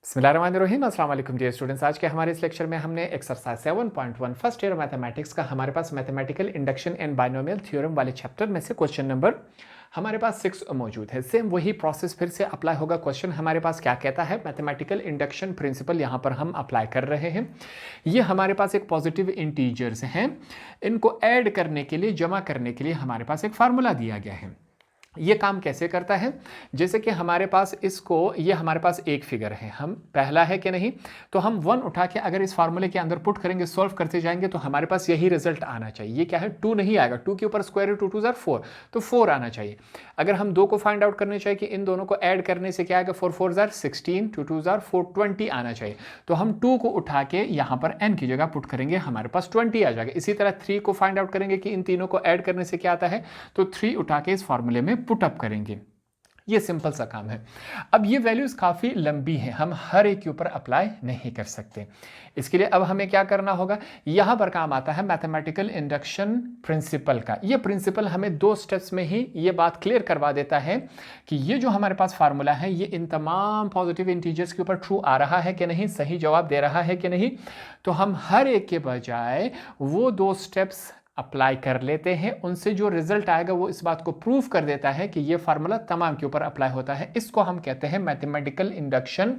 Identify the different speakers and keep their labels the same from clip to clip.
Speaker 1: बिस्मिल्लाहिर्रहमानिर्रहीम। अस्सलाम वालेकुम डियर स्टूडेंट्स। आज के हमारे इस लेक्चर में हमने एक्सरसाइज 7.1 फर्स्ट ईयर मैथमेटिक्स का हमारे पास mathematical induction and binomial theorem वाले चैप्टर में से क्वेश्चन नंबर हमारे पास 6 मौजूद है। सेम वही प्रोसेस फिर से अप्लाई होगा। क्वेश्चन हमारे पास क्या कहता है, मैथमेटिकल इंडक्शन प्रिंसिपल यहाँ पर हम अप्लाई कर रहे हैं। ये हमारे पास एक पॉजिटिव इंटीजर्स हैं, इनको ऐड करने के लिए, जमा करने के लिए हमारे पास एक फार्मूला दिया गया है। ये काम कैसे करता है, जैसे कि हमारे पास ये हमारे पास एक फिगर है, हम पहला है कि नहीं, तो हम 1 उठा के अगर इस फार्मूले के अंदर पुट करेंगे, सॉल्व करते जाएंगे तो हमारे पास यही रिजल्ट आना चाहिए। ये क्या है, 2 नहीं आएगा, 2 के ऊपर स्क्वायर रूट 2 2 जार 4, तो 4 आना चाहिए। अगर हम 2 को फाइंड आउट करने चाहिए कि इन दोनों को ऐड करने से क्या आएगा, 4 4 जार 16, 2 2 जार 4, 20 आना चाहिए। तो हम 2 को उठा के यहाँ पर n की जगह पुट करेंगे, हमारे पास 20 आ जाएगा। इसी तरह 3 को फाइंड आउट करेंगे कि इन तीनों को ऐड करने से क्या आता है, तो 3 उठा के इस फार्मूले में पुट अप करेंगे। ये सिंपल सा काम है। अब ये वैल्यूज काफ़ी लंबी हैं, हम हर एक के ऊपर अप्लाई नहीं कर सकते। इसके लिए अब हमें क्या करना होगा, यहाँ पर काम आता है मैथमेटिकल इंडक्शन प्रिंसिपल का। ये प्रिंसिपल हमें 2 स्टेप्स में ही ये बात क्लियर करवा देता है कि ये जो हमारे पास फार्मूला है, ये इन तमाम पॉजिटिव इंटीजर्स के ऊपर ट्रू आ रहा है कि नहीं, सही जवाब दे रहा है कि नहीं। तो हम हर एक के बजाय वो 2 स्टेप्स अप्लाई कर लेते हैं, उनसे जो रिजल्ट आएगा वो इस बात को प्रूव कर देता है कि ये फार्मूला तमाम के ऊपर अप्लाई होता है। इसको हम कहते हैं मैथमेटिकल इंडक्शन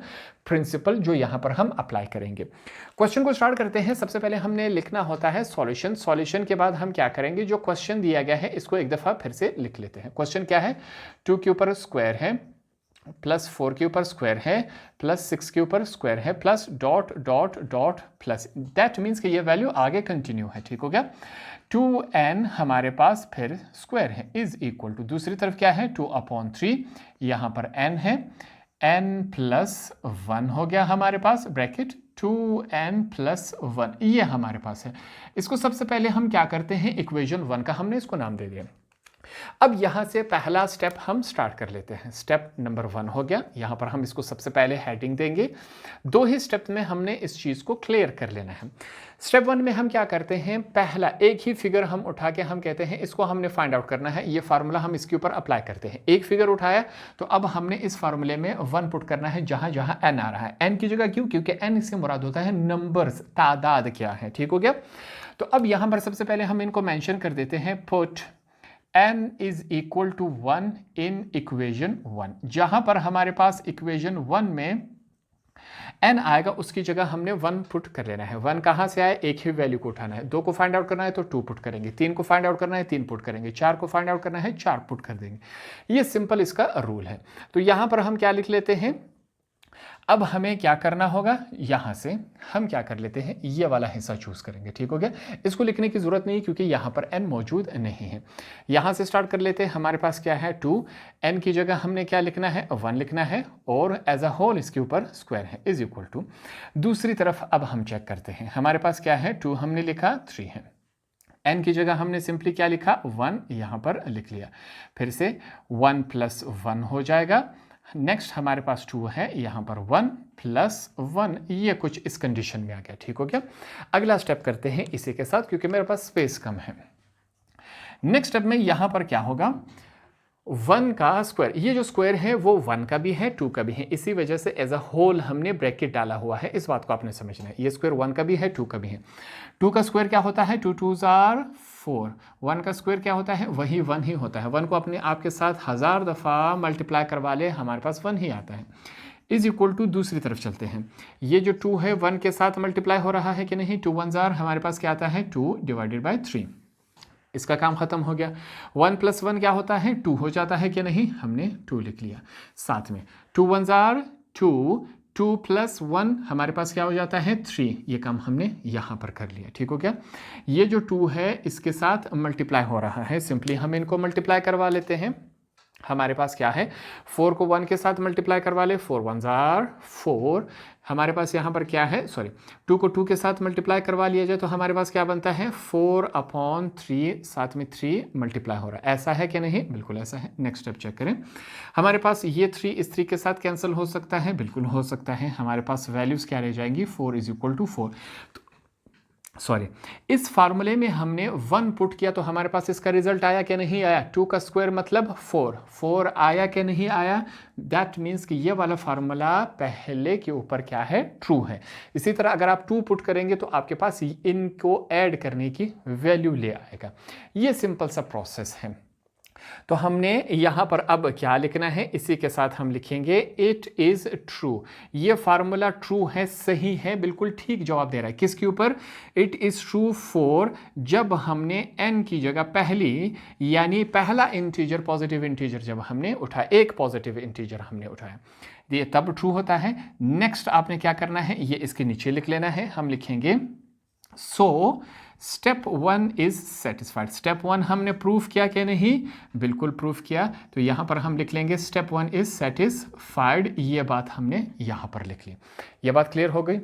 Speaker 1: प्रिंसिपल, जो यहां पर हम अप्लाई करेंगे। क्वेश्चन को स्टार्ट करते हैं। सबसे पहले हमने लिखना होता है सॉल्यूशन। सॉल्यूशन के बाद हम क्या करेंगे, जो क्वेश्चन दिया गया है इसको एक दफा फिर से लिख लेते हैं। क्वेश्चन क्या है, 2 के ऊपर स्क्वायर है, प्लस 4 के ऊपर स्क्वायर है, प्लस 6 के ऊपर स्क्वायर है, plus dot dot dot plus. That means कि ये वैल्यू आगे कंटिन्यू है। ठीक हो गया। 2n हमारे पास फिर स्क्वायर है इज इक्वल टू, दूसरी तरफ क्या है, 2/3, यहाँ पर n है, n प्लस 1 हो गया हमारे पास, ब्रैकेट 2n प्लस 1, ये हमारे पास है। इसको सबसे पहले हम क्या करते हैं, इक्वेशन 1 का हमने इसको नाम दे दिया। अब यहां से पहला स्टेप हम स्टार्ट कर लेते हैं। स्टेप नंबर 1 हो गया, यहां पर हम इसको सबसे पहले हेडिंग देंगे। 2 ही स्टेप में हमने इस चीज को क्लियर कर लेना है। स्टेप 1 में हम क्या करते हैं, पहला एक ही फिगर हम उठा के हम कहते हैं इसको हमने फाइंड आउट करना है। ये फार्मूला हम इसके ऊपर अप्लाई करते हैं। एक फिगर उठाया तो अब हमने इस फार्मूले में 1 पुट करना है जहां जहां n आ रहा है। n की जगह क्यों, क्योंकि n इससे मुराद होता है नंबर्स, तादाद क्या है। ठीक हो गया। तो अब यहां पर सबसे पहले हम इनको मेंशन कर देते हैं, put n is equal to 1 in equation 1। जहां पर हमारे पास इक्वेशन 1 में n आएगा उसकी जगह हमने 1 पुट कर लेना है। 1 कहां से आए, एक ही वैल्यू को उठाना है। 2 को फाइंड आउट करना है तो 2 पुट करेंगे, 3 को फाइंड आउट करना है 3 पुट करेंगे, 4 को फाइंड आउट करना है 4 पुट कर देंगे। ये सिंपल इसका रूल है। तो यहां पर हम क्या लिख लेते हैं, अब हमें क्या करना होगा, यहां से हम क्या कर लेते हैं, ये वाला हिस्सा चूज करेंगे। ठीक हो गया। इसको लिखने की जरूरत नहीं क्योंकि यहां पर n मौजूद नहीं है। यहां से स्टार्ट कर लेते हैं। हमारे पास क्या है, 2, n की जगह हमने क्या लिखना है, 1 लिखना है, और एज अ होल इसके ऊपर स्क्वायर है इज इक्वल टू। दूसरी तरफ अब हम चेक करते हैं। हमारे पास क्या है, 2 हमने लिखा, 3 है, n की जगह हमने सिंपली क्या लिखा, 1 यहां पर लिख लिया। फिर से 1 प्लस 1 हो जाएगा। नेक्स्ट हमारे पास 2 है, यहां पर 1 प्लस 1, ये कुछ इस कंडीशन में आ गया। ठीक हो गया। अगला स्टेप करते हैं इसी के साथ, क्योंकि मेरे पास स्पेस कम है। नेक्स्ट स्टेप में यहां पर क्या होगा, 1 का स्क्वायर, ये जो स्क्वायर है वो 1 का भी है 2 का भी है, इसी वजह से एज अ होल हमने ब्रैकेट डाला हुआ है। इस बात को आपने समझना है। ये स्क्वायर 1 का भी है 2 का भी है। 2 का स्क्वायर क्या होता है, 2 2 जार 4। 1 का स्क्वायर क्या होता है, वही 1 ही होता है। 1 को अपने आपके साथ 1000 दफ़ा मल्टीप्लाई करवा ले, हमारे पास 1 ही आता है इज इक्वल टू। दूसरी तरफ चलते हैं। ये जो 2 है 1 के साथ मल्टीप्लाई हो रहा है कि नहीं, 2 1 जार हमारे पास क्या आता है, 2 डिवाइडेड बाई 3। इसका काम खत्म हो गया। 1 प्लस 1 क्या होता है, 2 हो जाता है कि नहीं, हमने 2 लिख लिया साथ में। 2 1 जार 2, 2 प्लस 1 हमारे पास क्या हो जाता है, 3। ये काम हमने यहां पर कर लिया। ठीक हो गया। ये जो 2 है इसके साथ मल्टीप्लाई हो रहा है, सिंपली हम इनको मल्टीप्लाई करवा लेते हैं। हमारे पास क्या है, 4 को 1 के साथ मल्टीप्लाई करवा ले, 4 1 जार 4। हमारे पास यहाँ पर क्या है, सॉरी, 2 को 2 के साथ मल्टीप्लाई करवा लिया जाए तो हमारे पास क्या बनता है, 4/3, साथ में 3 मल्टीप्लाई हो रहा है। ऐसा है कि नहीं, बिल्कुल ऐसा है। नेक्स्ट स्टेप चेक करें। हमारे पास ये 3 इस 3 के साथ कैंसिल हो सकता है, बिल्कुल हो सकता है। हमारे पास वैल्यूज क्या रह जाएंगी, 4 इज इक्वल टू 4। सॉरी, इस फार्मूले में हमने 1 पुट किया तो हमारे पास इसका रिजल्ट आया कि नहीं आया? 2 का स्क्वायर मतलब 4 आया कि नहीं आया? दैट मीन्स कि ये वाला फार्मूला पहले के ऊपर क्या है? ट्रू है। इसी तरह अगर आप 2 पुट करेंगे तो आपके पास इनको ऐड करने की वैल्यू ले आएगा। ये सिंपल सा प्रोसेस है। तो हमने यहाँ पर अब क्या लिखना है? इसी के साथ हम लिखेंगे इट इज़ ट्रू। ये फार्मूला ट्रू है, सही है, बिल्कुल ठीक जवाब दे रहा है। किसके ऊपर? इट इज़ ट्रू फॉर जब हमने n की जगह पहली यानी पहला इंटीजर पॉजिटिव इंटीजर जब हमने उठाया, एक पॉजिटिव इंटीजर हमने उठाया, ये तब ट्रू होता है। नेक्स्ट आपने क्या करना है? ये इसके नीचे लिख लेना है। हम लिखेंगे so step 1 is satisfied. Step 1 हमने प्रूफ किया कि नहीं? बिल्कुल प्रूफ किया। तो यहां पर हम लिख लेंगे स्टेप 1 इज सेटिस्फाइड। ये बात हमने यहां पर लिख ली। ये बात क्लियर हो गई।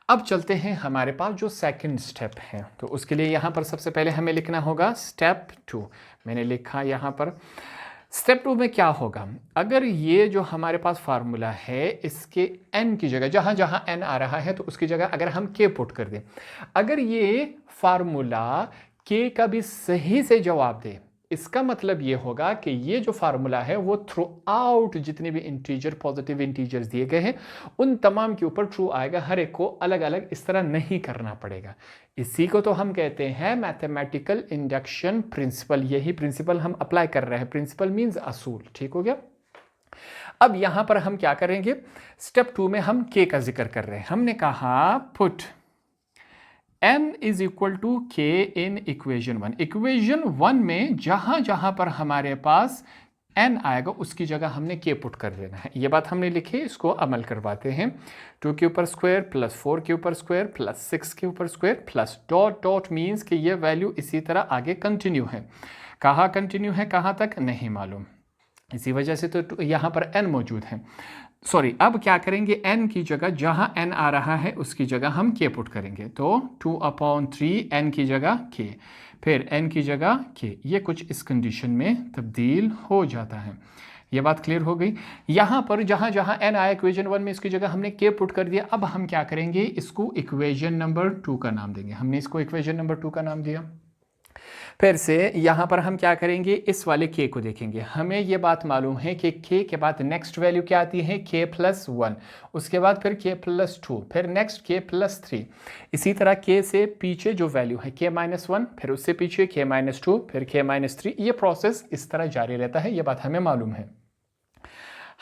Speaker 1: अब चलते हैं हमारे पास जो सेकंड स्टेप है, तो उसके लिए यहां पर सबसे पहले हमें लिखना होगा स्टेप 2। मैंने लिखा यहां पर स्टेप 2 में क्या होगा? अगर ये जो हमारे पास फार्मूला है इसके n की जगह जहां जहां n आ रहा है तो उसकी जगह अगर हम k पुट कर दें, अगर ये फार्मूला k का भी सही से जवाब दे, इसका मतलब ये होगा कि ये जो फार्मूला है वो थ्रू आउट जितने भी इंटीजर पॉजिटिव इंटीजर्स दिए गए हैं उन तमाम के ऊपर ट्रू आएगा। हर एक को अलग अलग इस तरह नहीं करना पड़ेगा। इसी को तो हम कहते हैं मैथमेटिकल इंडक्शन प्रिंसिपल। यही प्रिंसिपल हम अप्लाई कर रहे हैं। प्रिंसिपल मीन्स असूल। ठीक हो गया। अब यहां पर हम क्या करेंगे? स्टेप 2 में हम k का जिक्र कर रहे हैं। हमने कहा put n is equal to k in equation 1। Equation 1 में जहां जहां पर हमारे पास n आएगा उसकी जगह हमने k पुट कर देना है। ये बात हमने लिखी, इसको अमल करवाते हैं। 2 के ऊपर स्क्वायर प्लस 4 के ऊपर स्क्वायर प्लस 6 के ऊपर square plus dot dot means कि ये वैल्यू इसी तरह आगे कंटिन्यू है। कहाँ कंटिन्यू है, कहाँ तक नहीं मालूम, इसी वजह से तो यहाँ पर n मौजूद है। सॉरी, अब क्या करेंगे? n की जगह जहां n आ रहा है उसकी जगह हम k पुट करेंगे। तो 2/3 n की जगह k, फिर n की जगह k। ये कुछ इस कंडीशन में तब्दील हो जाता है। ये बात क्लियर हो गई। यहां पर जहां जहां n आया इक्वेशन 1 में इसकी जगह हमने k पुट कर दिया। अब हम क्या करेंगे? इसको इक्वेशन नंबर 2 का नाम देंगे। हमने इसको इक्वेशन नंबर 2 का नाम दिया। फिर से यहां पर हम क्या करेंगे? इस वाले k को देखेंगे। हमें यह बात मालूम है कि k के बाद नेक्स्ट वैल्यू क्या आती है? k प्लस 1, उसके बाद फिर k प्लस 2, फिर नेक्स्ट k प्लस 3। इसी तरह k से पीछे जो वैल्यू है k माइनस 1, फिर उससे पीछे k माइनस 2, फिर k माइनस 3। ये प्रोसेस इस तरह जारी रहता है। ये बात हमें मालूम है।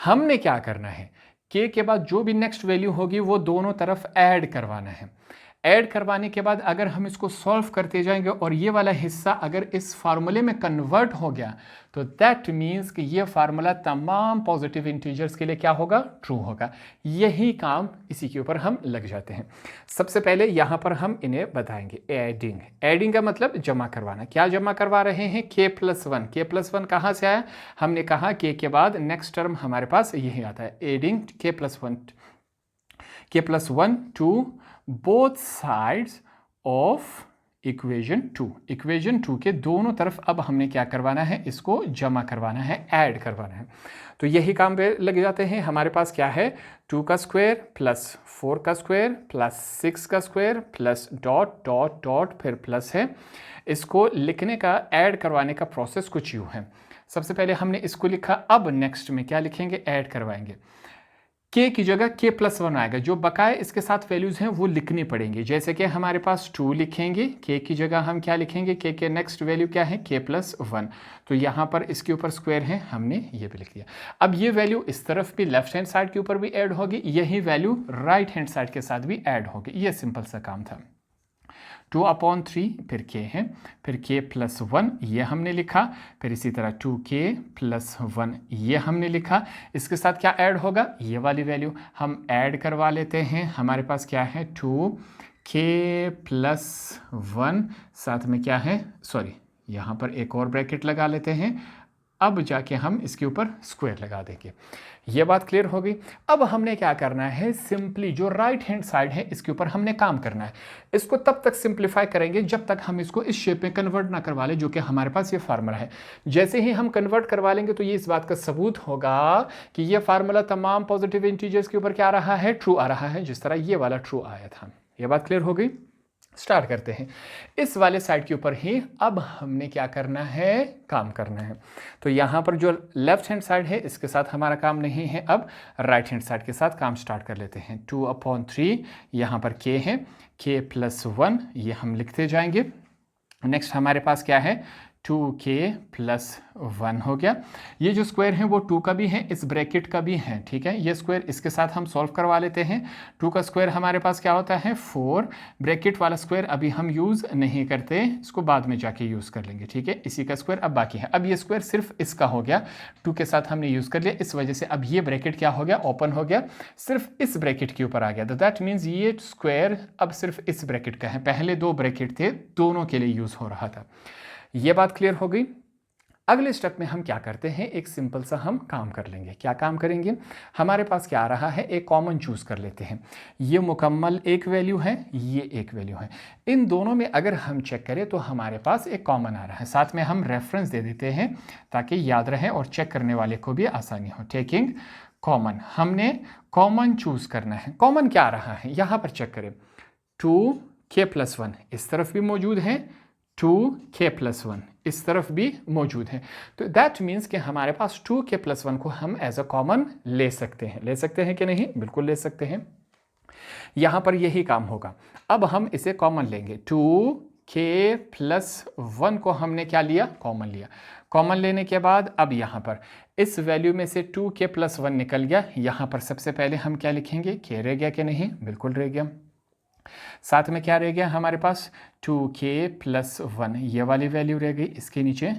Speaker 1: हमने क्या करना है? k के बाद जो भी नेक्स्ट वैल्यू होगी वो दोनों तरफ ऐड करवाना है। ऐड करवाने के बाद अगर हम इसको सॉल्व करते जाएंगे और ये वाला हिस्सा अगर इस फार्मूले में कन्वर्ट हो गया तो दैट मीन्स कि ये फार्मूला तमाम पॉजिटिव इंटीजर्स के लिए क्या होगा? ट्रू होगा। यही काम इसी के ऊपर हम लग जाते हैं। सबसे पहले यहाँ पर हम इन्हें बताएंगे एडिंग। एडिंग का मतलब जमा करवाना। क्या जमा करवा रहे हैं? k plus 1। k प्लस 1 कहाँ से आया? हमने कहा k के बाद नेक्स्ट टर्म हमारे पास यही आता है, adding k plus 1 to both sides of equation 2। Equation 2 के दोनों तरफ अब हमने क्या करवाना है? इसको जमा करवाना है, ऐड करवाना है। तो यही काम पे लग जाते हैं। हमारे पास क्या है? 2 का स्क्वायर प्लस 4 का स्क्वायर प्लस 6 का square plus dot dot dot फिर प्लस है। इसको लिखने का, ऐड करवाने का प्रोसेस कुछ यूँ है। सबसे पहले हमने इसको लिखा, अब नेक्स्ट में क्या लिखेंगे? ऐड करवाएंगे। k की जगह k प्लस 1 आएगा। जो बकाए इसके साथ वैल्यूज हैं वो लिखनी पड़ेंगी। जैसे कि हमारे पास 2 लिखेंगे, k की जगह हम क्या लिखेंगे? k के नेक्स्ट वैल्यू क्या है? k plus 1। तो यहाँ पर इसके ऊपर स्क्वायर है, हमने ये भी लिख दिया। अब ये वैल्यू इस तरफ भी लेफ्ट हैंड साइड के ऊपर भी ऐड होगी, यही वैल्यू राइट हैंड साइड के साथ भी ऐड होगी। ये सिंपल सा काम था। 2/3 फिर k है, फिर k प्लस 1 ये हमने लिखा, फिर इसी तरह 2k प्लस 1 ये हमने लिखा। इसके साथ क्या ऐड होगा? ये वाली वैल्यू हम ऐड करवा लेते हैं। हमारे पास क्या है? 2k प्लस 1, साथ में क्या है? सॉरी, यहाँ पर एक और ब्रैकेट लगा लेते हैं। अब जाके हम इसके ऊपर स्क्वायर लगा देंगे। ये बात क्लियर हो गई। अब हमने क्या करना है? सिंपली जो राइट हैंड साइड है इसके ऊपर हमने काम करना है। इसको तब तक सिंप्लीफाई करेंगे जब तक हम इसको इस शेप में कन्वर्ट ना करवा लें जो कि हमारे पास ये फार्मूला है। जैसे ही हम कन्वर्ट करवा लेंगे तो ये इस बात का सबूत होगा कि ये फार्मूला तमाम पॉजिटिव इंटीजर्स के ऊपर क्या आ रहा है? ट्रू आ रहा है, जिस तरह ये वाला ट्रू आया था। ये बात क्लियर हो गई। स्टार्ट करते हैं। इस वाले साइड के ऊपर ही अब हमने क्या करना है, काम करना है। तो यहाँ पर जो लेफ्ट हैंड साइड है इसके साथ हमारा काम नहीं है, अब राइट हैंड साइड के साथ काम स्टार्ट कर लेते हैं। 2/3 यहाँ पर k है, k + 1 ये हम लिखते जाएंगे। नेक्स्ट हमारे पास क्या है, 2k + 1 हो गया। ये जो स्क्वायर है वो 2 का भी है, इस ब्रैकेट का भी है, ठीक है। ये स्क्वायर इसके साथ हम सॉल्व करवा लेते हैं। 2 का स्क्वायर हमारे पास क्या होता है, 4। ब्रैकेट वाला स्क्वायर अभी हम यूज़ नहीं करते, इसको बाद में जाके यूज़ कर लेंगे, ठीक है। इसी का स्क्वायर अब बाकी है। अब ये स्क्वायर सिर्फ इसका हो गया, 2 के साथ हमने यूज़ कर लिया, इस वजह से अब ये ब्रैकेट क्या हो गया, ओपन हो गया, सिर्फ इस ब्रैकेट के ऊपर आ गया। तो दैट मीन्स ये स्क्वायर अब सिर्फ इस ब्रैकेट का है, पहले 2 ब्रैकेट थे, दोनों के लिए यूज़ हो रहा था। ये बात क्लियर हो गई। अगले स्टेप में हम क्या करते हैं, एक सिंपल सा हम काम कर लेंगे। क्या काम करेंगे, हमारे पास क्या आ रहा है, एक कॉमन चूज कर लेते हैं। ये मुकम्मल एक वैल्यू है, ये एक वैल्यू है। इन दोनों में अगर हम चेक करें तो हमारे पास एक कॉमन आ रहा है। साथ में हम रेफरेंस दे देते हैं ताकि याद रहे और चेक करने वाले को भी आसानी हो। टेकिंग कॉमन, हमने कॉमन चूज करना है। कॉमन क्या आ रहा है, यहाँ पर चेक करें, 2k + 1 इस तरफ भी मौजूद है, 2k + 1 इस तरफ भी मौजूद है। तो दैट मीन्स कि हमारे पास 2k + 1 को हम एज अ कॉमन ले सकते हैं। ले सकते हैं कि नहीं, बिल्कुल ले सकते हैं। यहां पर यही काम होगा। अब हम इसे कॉमन लेंगे, 2k + 1 को हमने क्या लिया, कॉमन लिया। कॉमन लेने के बाद अब यहां पर इस वैल्यू में से 2k + 1 निकल गया। यहां पर सबसे पहले हम क्या लिखेंगे, k रह गया कि नहीं, बिल्कुल रह गया। साथ में क्या रह गया हमारे पास, 2k + 1 ये वाली वैल्यू रह गई। इसके नीचे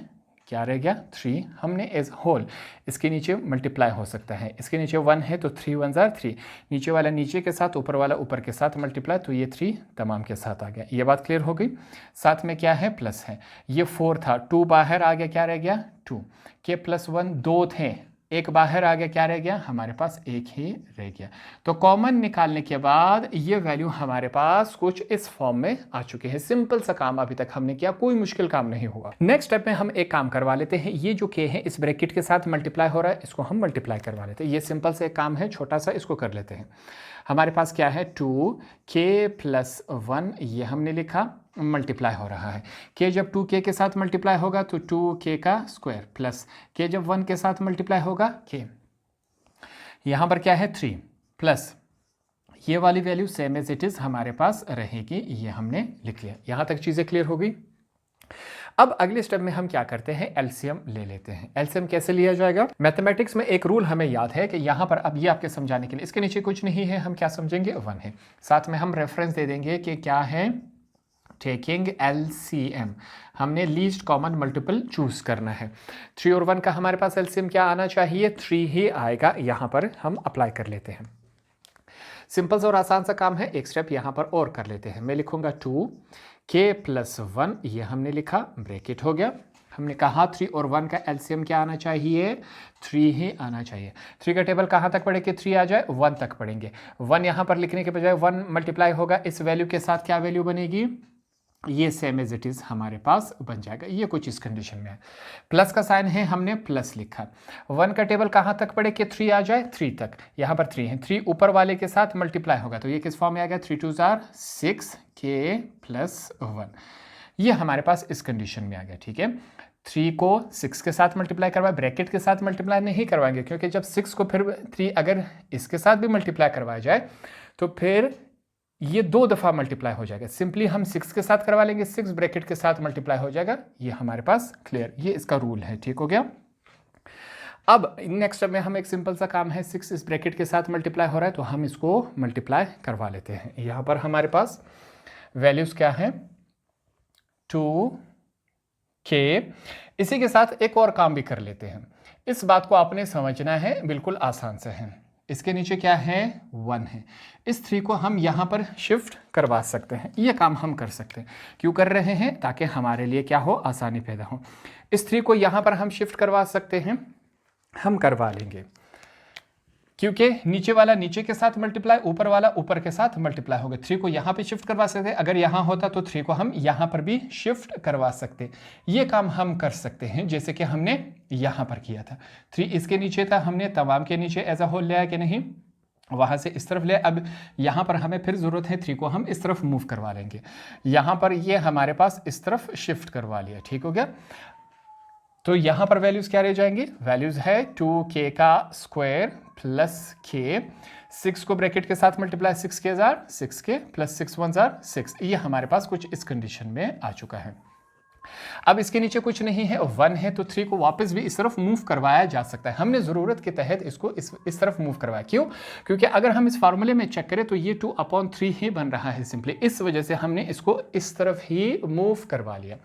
Speaker 1: क्या रह गया, 3। हमने एज होल इसके नीचे मल्टीप्लाई हो सकता है, इसके नीचे 1 है तो 3 1 = 3, नीचे वाला नीचे के साथ, ऊपर वाला ऊपर के साथ मल्टीप्लाई, तो ये 3 तमाम के साथ आ गया। ये बात क्लियर हो गई। साथ में क्या है, प्लस है। ये 4 था, 2 बाहर आ गया, क्या रह गया, 2। k + 1 2 थे, एक बाहर आ गया, क्या रह गया, हमारे पास एक ही रह गया। तो कॉमन निकालने के बाद ये वैल्यू हमारे पास कुछ इस फॉर्म में आ चुके हैं। सिंपल सा काम अभी तक हमने किया, कोई मुश्किल काम नहीं हुआ। नेक्स्ट स्टेप में हम एक काम करवा लेते हैं। ये जो k है इस ब्रैकेट के साथ मल्टीप्लाई हो रहा है, इसको हम मल्टीप्लाई करवा लेते हैं। ये सिंपल से एक काम है, छोटा सा, इसको कर लेते हैं। हमारे पास क्या है, 2k + 1 ये हमने लिखा, मल्टीप्लाई हो रहा है। k जब 2k के साथ मल्टीप्लाई होगा तो 2k का स्क्वायर, प्लस k जब 1 के साथ मल्टीप्लाई होगा k, यहाँ पर क्या है 3, प्लस ये वाली value same as it is हमारे पास रहेगी। ये हमने लिख लिया। यहाँ तक चीज़ें क्लियर हो गई। अब अगले स्टेप में हम क्या करते हैं, एलसीएम ले लेते हैं। एलसीएम कैसे लिया जाएगा, मैथमेटिक्स में एक रूल हमें याद है कि यहाँ पर, अब ये आपके समझाने के लिए, इसके नीचे कुछ नहीं है, हम क्या समझेंगे, 1 है। साथ में हम रेफरेंस दे देंगे कि क्या है, टेकिंग LCM, हमने लीस्ट कॉमन मल्टीपल चूज करना है। 3 और 1 का हमारे पास LCM क्या आना चाहिए, 3 ही आएगा। यहाँ पर हम अप्लाई कर लेते हैं। सिंपल और आसान सा काम है। एक स्टेप यहाँ पर और कर लेते हैं। मैं लिखूंगा 2k + 1 ये हमने लिखा, ब्रैकेट हो गया। हमने कहा 3 और 1 का LCM क्या आना चाहिए, 3 ही आना चाहिए। 3 का टेबल कहाँ तक पढ़े कि 3 आ जाए, 1 तक पढ़ेंगे। 1 यहाँ पर लिखने के बजाय 1 मल्टीप्लाई होगा, इस वैल्यू के साथ क्या वैल्यू बनेगी, ये सेम एज इट इज़ हमारे पास बन जाएगा। ये कुछ इस कंडीशन में है। प्लस का साइन है, हमने प्लस लिखा। 1 का टेबल कहाँ तक पढ़े कि 3 आ जाए, 3 तक। यहाँ पर 3 है, 3 ऊपर वाले के साथ मल्टीप्लाई होगा तो ये किस फॉर्म में आ गया, 3 2 = 6k + 1। ये हमारे पास इस कंडीशन में आ गया, ठीक है। 3 को 6 के साथ मल्टीप्लाई करवाए, ब्रैकेट के साथ मल्टीप्लाई नहीं करवाएंगे क्योंकि जब 6 को फिर 3 अगर इसके साथ भी मल्टीप्लाई करवाया जाए तो फिर ये 2 दफ़ा मल्टीप्लाई हो जाएगा। सिंपली हम 6 के साथ करवा लेंगे, 6 ब्रैकेट के साथ मल्टीप्लाई हो जाएगा। ये हमारे पास क्लियर, ये इसका रूल है, ठीक हो गया। अब नेक्स्ट स्टेप में हम एक सिंपल सा काम है, 6 इस ब्रैकेट के साथ मल्टीप्लाई हो रहा है तो हम इसको मल्टीप्लाई करवा लेते हैं। यहाँ पर हमारे पास वैल्यूज़ क्या है, 2k। इसी के साथ एक और काम भी कर लेते हैं। इस बात को आपने समझना है, बिल्कुल आसान से है। इसके नीचे क्या है, 1 है। इस 3 को हम यहाँ पर शिफ्ट करवा सकते हैं। ये काम हम कर सकते हैं। क्यों कर रहे हैं, ताकि हमारे लिए क्या हो, आसानी पैदा हो। इस 3 को यहाँ पर हम शिफ्ट करवा सकते हैं, हम करवा लेंगे क्योंकि नीचे वाला नीचे के साथ मल्टीप्लाई, ऊपर वाला ऊपर के साथ मल्टीप्लाई होगा। 3 को यहाँ पे शिफ्ट करवा सकते हैं, अगर यहाँ होता तो 3 को हम यहाँ पर भी शिफ्ट करवा सकते। ये काम हम कर सकते हैं जैसे कि हमने यहाँ पर किया था। 3 इसके नीचे था, हमने तमाम के नीचे एज अ होल लिया कि नहीं, वहाँ से इस तरफ ले। अब यहाँ पर हमें फिर ज़रूरत है 3 को हम इस तरफ मूव करवा लेंगे। यहाँ पर ये हमारे पास इस तरफ शिफ्ट करवा लिया, ठीक हो गया। तो यहाँ पर वैल्यूज़ क्या रह जाएंगी? वैल्यूज़ है 2k का स्क्वायर प्लस k, 6 को ब्रैकेट के साथ मल्टीप्लाई 6 के जार 6k प्लस 6 1 जार 6। ये हमारे पास कुछ इस कंडीशन में आ चुका है। अब इसके नीचे कुछ नहीं है, 1 है, तो 3 को वापस भी इस तरफ मूव करवाया जा सकता है। हमने ज़रूरत के तहत इसको इस तरफ मूव करवाया। क्यों? क्योंकि अगर हम इस फार्मूले में चेक करें तो ये 2/3 ही बन रहा है सिंपली, इस वजह से हमने इसको इस तरफ ही मूव करवा लिया।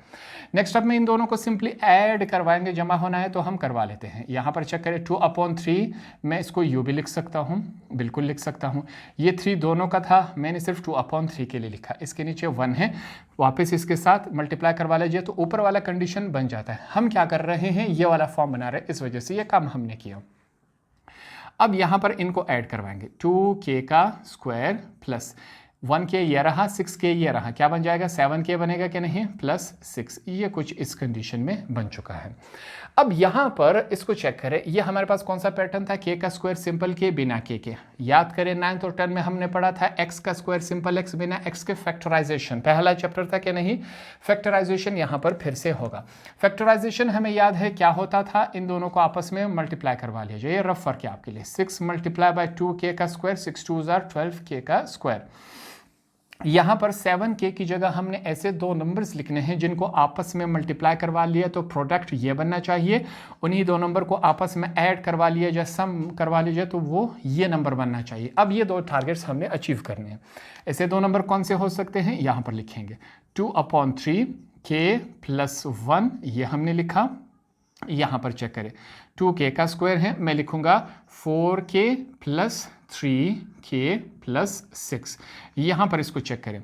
Speaker 1: नेक्स्ट अब मैं इन दोनों को सिंपली ऐड करवाएंगे, जमा होना है तो हम करवा लेते हैं। यहाँ पर चेक करें 2/3, मैं इसको यू भी लिख सकता हूँ, बिल्कुल लिख सकता हूँ। ये 3 दोनों का था, मैंने सिर्फ 2/3 के लिए लिखा। इसके नीचे 1 है, वापस इसके साथ मल्टीप्लाई करवा लीजिए तो ऊपर वाला कंडीशन बन जाता है। हम क्या कर रहे हैं, ये वाला फॉर्म बना रहे हैं, इस वजह से ये काम हमने किया। अब यहाँ पर इनको ऐड करवाएंगे, 2k का स्क्वायर प्लस 1k ये रहा, 6k ये रहा, क्या बन जाएगा? 7k बनेगा कि नहीं? प्लस 6, ये कुछ इस कंडीशन में बन चुका है। अब यहाँ पर इसको चेक करें, ये हमारे पास कौन सा पैटर्न था? k का स्क्वायर सिंपल k बिना k के। याद करें 9th और 10th में हमने पढ़ा था x का स्क्वायर सिंपल x बिना x के फैक्टराइजेशन, पहला चैप्टर था कि नहीं? फैक्टराइजेशन यहाँ पर फिर से होगा। फैक्टराइजेशन हमें याद है क्या होता था, इन दोनों को आपस में मल्टीप्लाई करवा लीजिए, ये रफ वर्क है आपके लिए। 6 मल्टीप्लाई बाय 2k का स्क्वायर, 6 2 जार 12k का स्क्वायर। यहाँ पर 7k की जगह हमने ऐसे दो नंबर्स लिखने हैं जिनको आपस में मल्टीप्लाई करवा लिया तो प्रोडक्ट ये बनना चाहिए, उन्हीं दो नंबर को आपस में ऐड करवा लिया जाए, सम करवा लीजिए तो वो ये नंबर बनना चाहिए। अब ये दो टारगेट्स हमने अचीव करने हैं। ऐसे दो नंबर कौन से हो सकते हैं? यहाँ पर लिखेंगे 2/3k प्लस 1, ये हमने लिखा। यहाँ पर चेक करें 2k का स्क्वायर है, मैं लिखूंगा 4k प्लस 3k प्लस 6। यहाँ पर इसको चेक करें,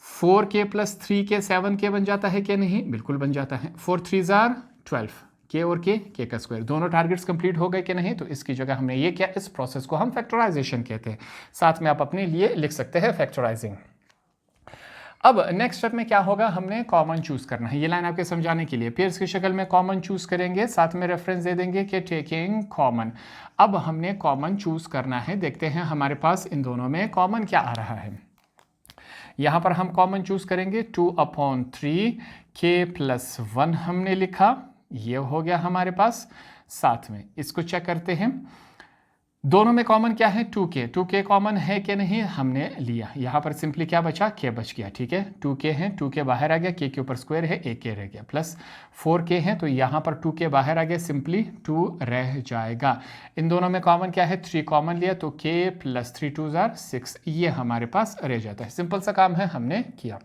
Speaker 1: 4k प्लस 3k 7k बन जाता है कि नहीं? बिल्कुल बन जाता है। 4 3 जार 12, k और k का स्क्वायर, दोनों टारगेट्स कंप्लीट हो गए कि नहीं? तो इसकी जगह हमने ये किया, इस प्रोसेस को हम फैक्टराइजेशन कहते हैं। साथ में आप अपने लिए लिख सकते हैं फैक्टराइजिंग। अब नेक्स्ट स्टेप में क्या होगा, हमने कॉमन चूज करना है। ये लाइन आपके समझाने के लिए पेयर्स की शक्ल में कॉमन चूज करेंगे, साथ में रेफरेंस दे देंगे कि टेकिंग कॉमन। अब हमने कॉमन चूज करना है, देखते हैं हमारे पास इन दोनों में कॉमन क्या आ रहा है। यहाँ पर हम कॉमन चूज करेंगे 2/3k प्लस 1 हमने लिखा, ये हो गया हमारे पास। साथ में इसको चेक करते हैं, दोनों में कॉमन क्या है? 2k कॉमन है कि नहीं? हमने लिया। यहाँ पर सिंपली क्या बचा? k बच गया, ठीक है। 2k है, 2k बाहर आ गया, k के ऊपर स्क्वायर है, 1k रह गया, प्लस 4k है तो यहाँ पर 2k बाहर आ गया, सिंपली 2 रह जाएगा। इन दोनों में कॉमन क्या है? 3 कॉमन लिया तो k प्लस 3 2 जार 6, ये हमारे पास रह जाता है। सिंपल सा काम है, हमने किया।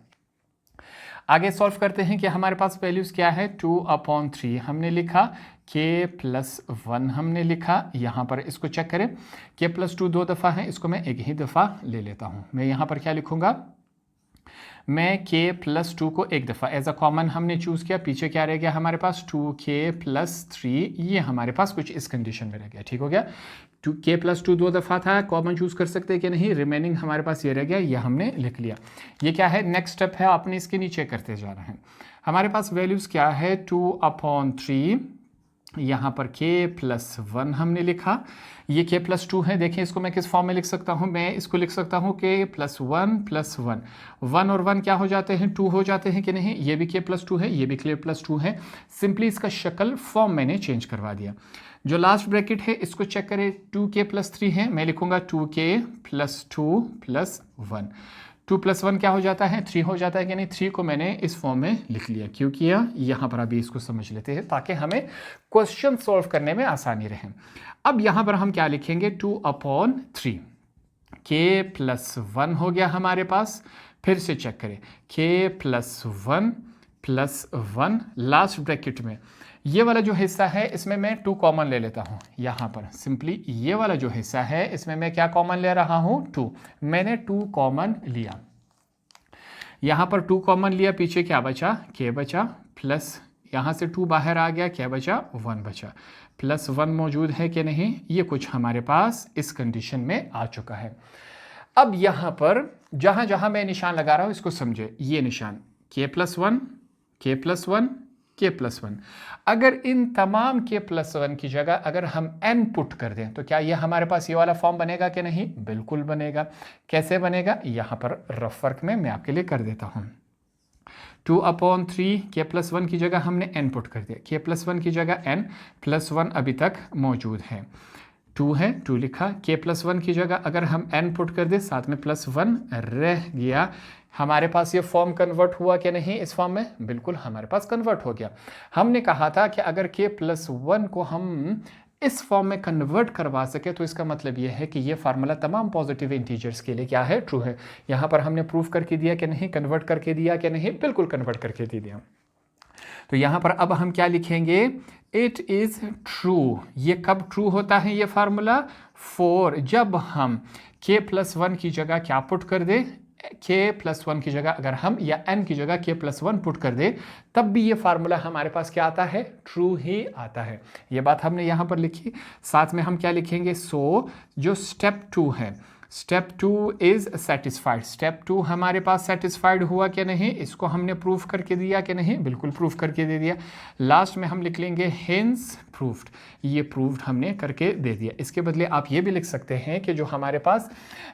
Speaker 1: आगे सॉल्व करते हैं कि हमारे पास वैल्यूज़ क्या है। 2/3 हमने लिखा, k प्लस 1 हमने लिखा। यहाँ पर इसको चेक करें, k प्लस 2 2 दफ़ा है, इसको मैं एक ही दफ़ा ले लेता हूँ। मैं यहाँ पर क्या लिखूँगा, मैं k प्लस 2 को एक दफ़ा एज अ कॉमन हमने चूज़ किया। पीछे क्या रह गया हमारे पास? 2k प्लस 3, ये हमारे पास कुछ इस कंडीशन में रह गया, ठीक हो गया। 2k प्लस 2 2 दफ़ा था, कॉमन चूज़ कर सकते हैं कि नहीं? रिमेनिंग हमारे पास ये रह गया, ये हमने लिख लिया। ये क्या है? नेक्स्ट स्टेप है, आपने इसके नीचे करते जाना है। हमारे पास वैल्यूज़ क्या है? 2/3, यहाँ पर k प्लस 1 हमने लिखा, ये k प्लस 2 है। देखिए इसको मैं किस फॉर्म में लिख सकता हूँ, मैं इसको लिख सकता हूँ k प्लस 1 प्लस 1, 1 और 1 क्या हो जाते हैं? 2 हो जाते हैं कि नहीं? ये भी k प्लस 2 है, ये भी k प्लस 2 है। सिंपली इसका शक्ल फॉर्म मैंने चेंज करवा दिया। जो लास्ट ब्रैकेट है इसको चेक करें, 2k प्लस 3 है, मैं लिखूंगा 2k प्लस 2 प्लस 1। 2 प्लस 1 क्या हो जाता है? 3 हो जाता है कि नहीं? 3 को मैंने इस फॉर्म में लिख लिया। क्यों किया? यहाँ पर अभी इसको समझ लेते हैं ताकि हमें क्वेश्चन सॉल्व करने में आसानी रहे। अब यहाँ पर हम क्या लिखेंगे? 2/3, k प्लस 1 हो गया हमारे पास। फिर से चेक करें, k plus 1 plus 1, last bracket में ये वाला जो हिस्सा है इसमें मैं 2 कॉमन ले लेता हूँ। यहाँ पर सिंपली ये वाला जो हिस्सा है इसमें मैं क्या कॉमन ले रहा हूँ? 2। मैंने 2 कॉमन लिया, यहाँ पर 2 कॉमन लिया, पीछे क्या बचा? k बचा, प्लस यहाँ से 2 बाहर आ गया, क्या बचा? 1 बचा, प्लस 1 मौजूद है कि नहीं? ये कुछ हमारे पास इस कंडीशन में आ चुका है। अब यहाँ पर जहाँ जहाँ मैं निशान लगा रहा हूँ इसको समझे, ये निशान k plus 1, k plus 1, k+1। अगर इन तमाम k+1 की जगह अगर हम n पुट कर दें तो क्या ये हमारे पास ये वाला फॉर्म बनेगा कि नहीं? बिल्कुल बनेगा। कैसे बनेगा? यहाँ पर रफ वर्क में मैं आपके लिए कर देता हूँ। 2/3 k+1 की जगह हमने n पुट कर दिया, k+1 की जगह n +1 अभी तक मौजूद है, 2 है, 2 लिखा। k+1 की जगह अगर हम n पुट कर दे, साथ में +1 रह गया। हमारे पास ये फॉर्म कन्वर्ट हुआ कि नहीं इस फॉर्म में? बिल्कुल हमारे पास कन्वर्ट हो गया। हमने कहा था कि अगर k+1 को हम इस फॉर्म में कन्वर्ट करवा सके तो इसका मतलब यह है कि ये फार्मूला तमाम पॉजिटिव इंटीजर्स के लिए क्या है? ट्रू है। यहाँ पर हमने प्रूफ करके दिया कि नहीं, कन्वर्ट करके दिया कि नहीं? बिल्कुल कन्वर्ट करके दे दिया। तो यहाँ पर अब हम क्या लिखेंगे? It is true. ये कब ट्रू होता है ये फार्मूला? फॉर जब हम k+1 की जगह क्या पुट कर दे, k+1 की जगह अगर हम या n की जगह k+1 पुट कर दे, तब भी ये फार्मूला हमारे पास क्या आता है? ट्रू ही आता है। ये बात हमने यहाँ पर लिखी। साथ में हम क्या लिखेंगे? सो जो स्टेप 2 है, स्टेप 2 इज सेटिस्फाइड। स्टेप 2 हमारे पास सेटिस्फाइड हुआ कि नहीं? इसको हमने प्रूफ करके दिया कि नहीं? बिल्कुल प्रूफ करके दे दिया। लास्ट में हम लिख लेंगे हेंस प्रूफ्ड। ये प्रूफ्ड हमने करके दे दिया। इसके बदले आप ये भी लिख सकते हैं कि जो हमारे पास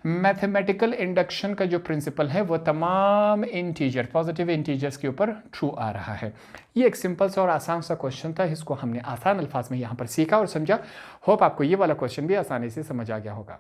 Speaker 1: मैथमेटिकल इंडक्शन का जो प्रिंसिपल है वो तमाम इंटीजर, पॉजिटिव इंटीजर्स के ऊपर ट्रू आ रहा है। ये एक सिंपल सा और आसान सा क्वेश्चन था, इसको हमने आसान अल्फाज में यहाँ पर सीखा और समझा। होप आपको ये वाला क्वेश्चन भी आसानी से समझ आ गया होगा।